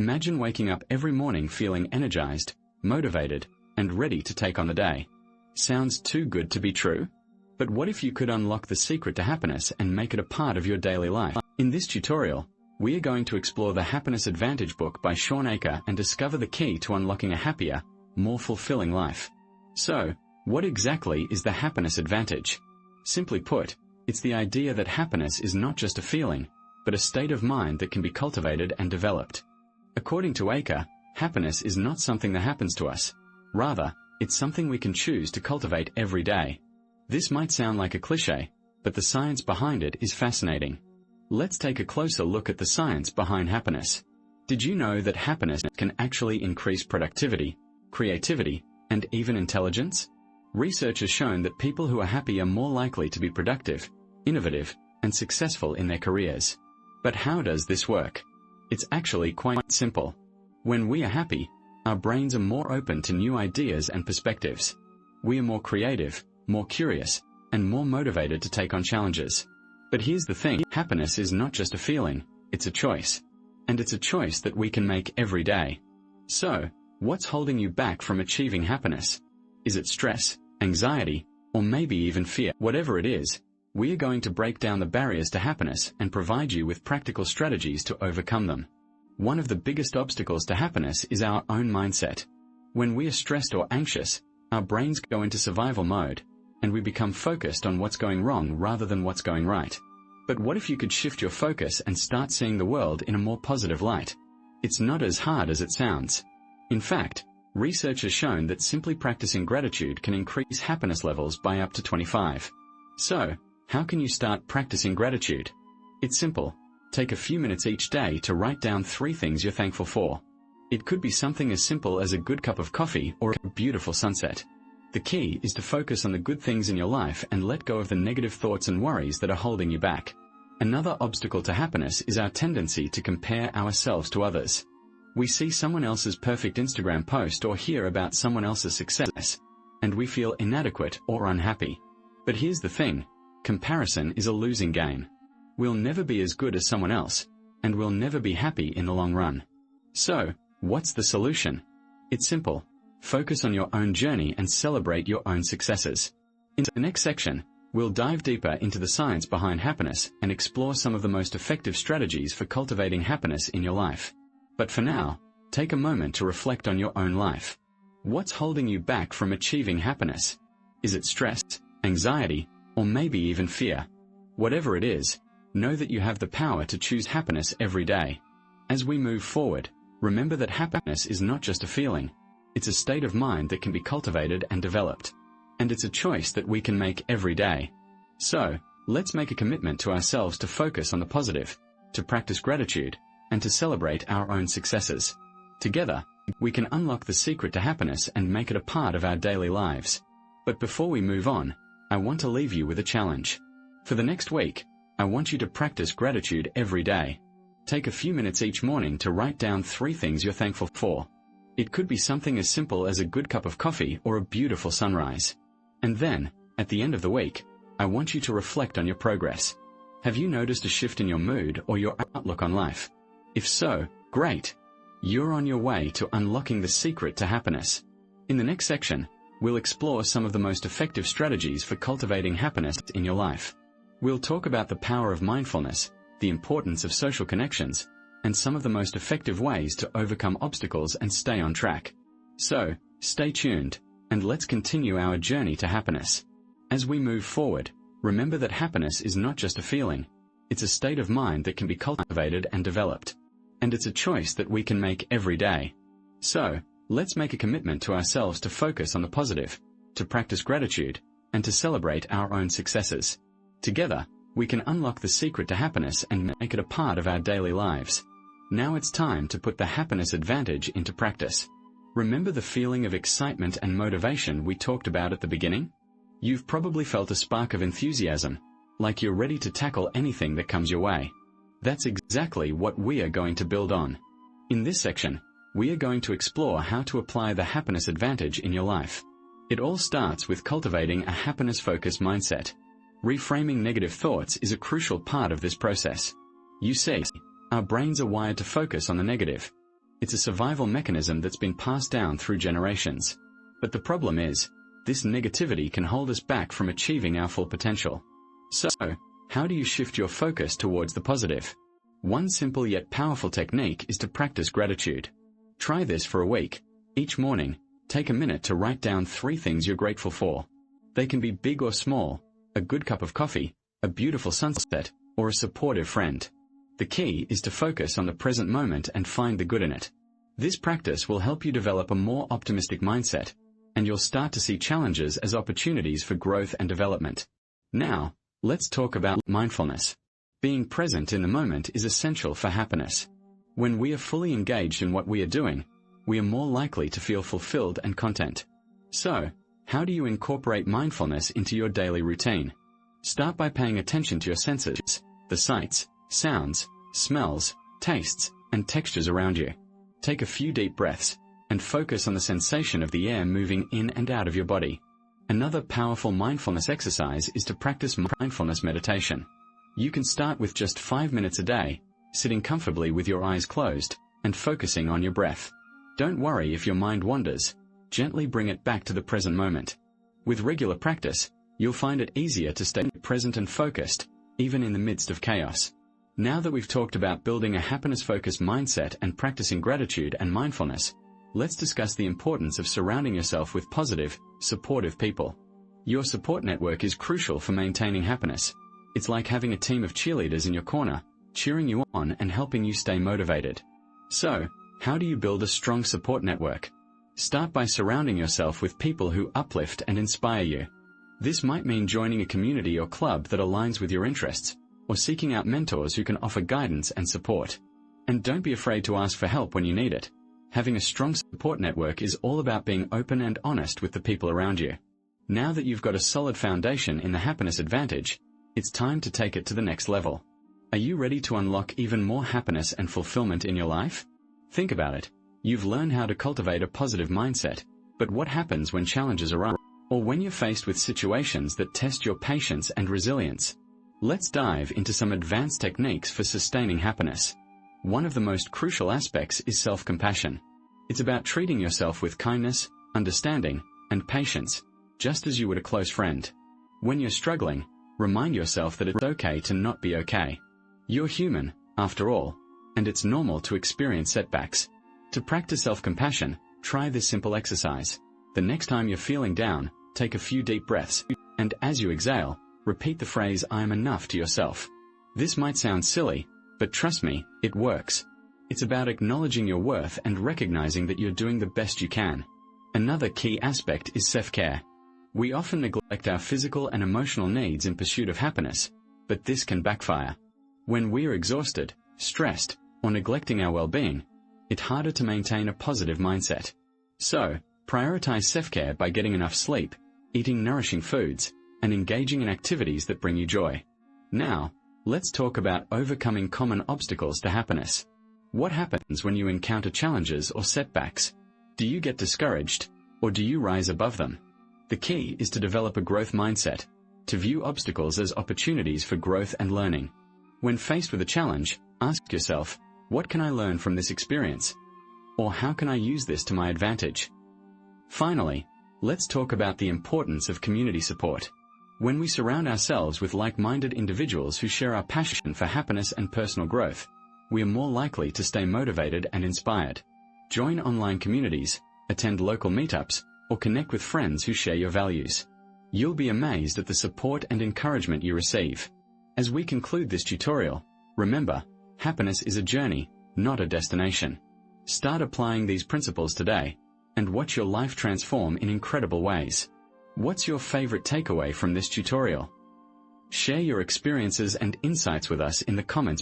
Imagine waking up every morning feeling energized, motivated, and ready to take on the day. Sounds too good to be true? But what if you could unlock the secret to happiness and make it a part of your daily life? In this tutorial, we are going to explore the Happiness Advantage book by Shawn Achor and discover the key to unlocking a happier, more fulfilling life. So, what exactly is the Happiness Advantage? Simply put, it's the idea that happiness is not just a feeling, but a state of mind that can be cultivated and developed. According to Achor, happiness is not something that happens to us. Rather, it's something we can choose to cultivate every day. This might sound like a cliché, but the science behind it is fascinating. Let's take a closer look at the science behind happiness. Did you know that happiness can actually increase productivity, creativity, and even intelligence? Research has shown that people who are happy are more likely to be productive, innovative, and successful in their careers. But how does this work? It's actually quite simple. When we are happy, our brains are more open to new ideas and perspectives. We are more creative, more curious, and more motivated to take on challenges. But here's the thing, happiness is not just a feeling, it's a choice. And it's a choice that we can make every day. So, what's holding you back from achieving happiness? Is it stress, anxiety, or maybe even fear? Whatever it is, we are going to break down the barriers to happiness and provide you with practical strategies to overcome them. One of the biggest obstacles to happiness is our own mindset. When we are stressed or anxious, our brains go into survival mode, and we become focused on what's going wrong rather than what's going right. But what if you could shift your focus and start seeing the world in a more positive light? It's not as hard as it sounds. In fact, research has shown that simply practicing gratitude can increase happiness levels by up to 25. So, how can you start practicing gratitude? It's simple. Take a few minutes each day to write down 3 things you're thankful for. It could be something as simple as a good cup of coffee or a beautiful sunset. The key is to focus on the good things in your life and let go of the negative thoughts and worries that are holding you back. Another obstacle to happiness is our tendency to compare ourselves to others. We see someone else's perfect Instagram post or hear about someone else's success, and we feel inadequate or unhappy. But here's the thing, comparison is a losing game. We'll never be as good as someone else, and we'll never be happy in the long run. So, what's the solution? It's simple. Focus on your own journey and celebrate your own successes. In the next section, we'll dive deeper into the science behind happiness and explore some of the most effective strategies for cultivating happiness in your life. But for now, take a moment to reflect on your own life. What's holding you back from achieving happiness? Is it stress, anxiety, or maybe even fear? Whatever it is, know that you have the power to choose happiness every day. As we move forward, remember that happiness is not just a feeling. It's a state of mind that can be cultivated and developed. And it's a choice that we can make every day. So, let's make a commitment to ourselves to focus on the positive, to practice gratitude, and to celebrate our own successes. Together, we can unlock the secret to happiness and make it a part of our daily lives. But before we move on, I want to leave you with a challenge. For the next week, I want you to practice gratitude every day. Take a few minutes each morning to write down 3 things you're thankful for. It could be something as simple as a good cup of coffee or a beautiful sunrise. And then, at the end of the week, I want you to reflect on your progress. Have you noticed a shift in your mood or your outlook on life? If so, great. You're on your way to unlocking the secret to happiness. In the next section, we'll explore some of the most effective strategies for cultivating happiness in your life. We'll talk about the power of mindfulness, the importance of social connections, and some of the most effective ways to overcome obstacles and stay on track. So, stay tuned, and let's continue our journey to happiness. As we move forward, remember that happiness is not just a feeling. It's a state of mind that can be cultivated and developed. And it's a choice that we can make every day. So, let's make a commitment to ourselves to focus on the positive, to practice gratitude, and to celebrate our own successes. Together, we can unlock the secret to happiness and make it a part of our daily lives. Now it's time to put the Happiness Advantage into practice. Remember the feeling of excitement and motivation we talked about at the beginning? You've probably felt a spark of enthusiasm, like you're ready to tackle anything that comes your way. That's exactly what we are going to build on. In this section, we are going to explore how to apply the Happiness Advantage in your life. It all starts with cultivating a happiness-focused mindset. Reframing negative thoughts is a crucial part of this process. You see, our brains are wired to focus on the negative. It's a survival mechanism that's been passed down through generations. But the problem is, this negativity can hold us back from achieving our full potential. So, how do you shift your focus towards the positive? One simple yet powerful technique is to practice gratitude. Try this for a week. Each morning, take a minute to write down 3 things you're grateful for. They can be big or small: a good cup of coffee, a beautiful sunset, or a supportive friend. The key is to focus on the present moment and find the good in it. This practice will help you develop a more optimistic mindset, and you'll start to see challenges as opportunities for growth and development. Now, let's talk about mindfulness. Being present in the moment is essential for happiness. When we are fully engaged in what we are doing, we are more likely to feel fulfilled and content. So, how do you incorporate mindfulness into your daily routine? Start by paying attention to your senses, the sights, sounds, smells, tastes, and textures around you. Take a few deep breaths, and focus on the sensation of the air moving in and out of your body. Another powerful mindfulness exercise is to practice mindfulness meditation. You can start with just 5 minutes a day, sitting comfortably with your eyes closed, and focusing on your breath. Don't worry if your mind wanders. Gently bring it back to the present moment. With regular practice, you'll find it easier to stay present and focused, even in the midst of chaos. Now that we've talked about building a happiness-focused mindset and practicing gratitude and mindfulness, let's discuss the importance of surrounding yourself with positive, supportive people. Your support network is crucial for maintaining happiness. It's like having a team of cheerleaders in your corner, cheering you on and helping you stay motivated. So, how do you build a strong support network? Start by surrounding yourself with people who uplift and inspire you. This might mean joining a community or club that aligns with your interests, or seeking out mentors who can offer guidance and support. And don't be afraid to ask for help when you need it. Having a strong support network is all about being open and honest with the people around you. Now that you've got a solid foundation in the happiness advantage, it's time to take it to the next level. Are you ready to unlock even more happiness and fulfillment in your life? Think about it. You've learned how to cultivate a positive mindset, but what happens when challenges arise, or when you're faced with situations that test your patience and resilience? Let's dive into some advanced techniques for sustaining happiness. One of the most crucial aspects is self-compassion. It's about treating yourself with kindness, understanding, and patience, just as you would a close friend. When you're struggling, remind yourself that it's okay to not be okay. You're human, after all, and it's normal to experience setbacks. To practice self-compassion, try this simple exercise. The next time you're feeling down, take a few deep breaths, and as you exhale, repeat the phrase "I am enough" to yourself. This might sound silly, but trust me, it works. It's about acknowledging your worth and recognizing that you're doing the best you can. Another key aspect is self-care. We often neglect our physical and emotional needs in pursuit of happiness, but this can backfire. When we're exhausted, stressed, or neglecting our well-being, it's harder to maintain a positive mindset. So, prioritize self-care by getting enough sleep, eating nourishing foods, and engaging in activities that bring you joy. Now, let's talk about overcoming common obstacles to happiness. What happens when you encounter challenges or setbacks? Do you get discouraged, or do you rise above them? The key is to develop a growth mindset, to view obstacles as opportunities for growth and learning. When faced with a challenge, ask yourself, what can I learn from this experience? Or how can I use this to my advantage? Finally, let's talk about the importance of community support. When we surround ourselves with like-minded individuals who share our passion for happiness and personal growth, we are more likely to stay motivated and inspired. Join online communities, attend local meetups, or connect with friends who share your values. You'll be amazed at the support and encouragement you receive. As we conclude this tutorial, remember, happiness is a journey, not a destination. Start applying these principles today, and watch your life transform in incredible ways. What's your favorite takeaway from this tutorial? Share your experiences and insights with us in the comments below.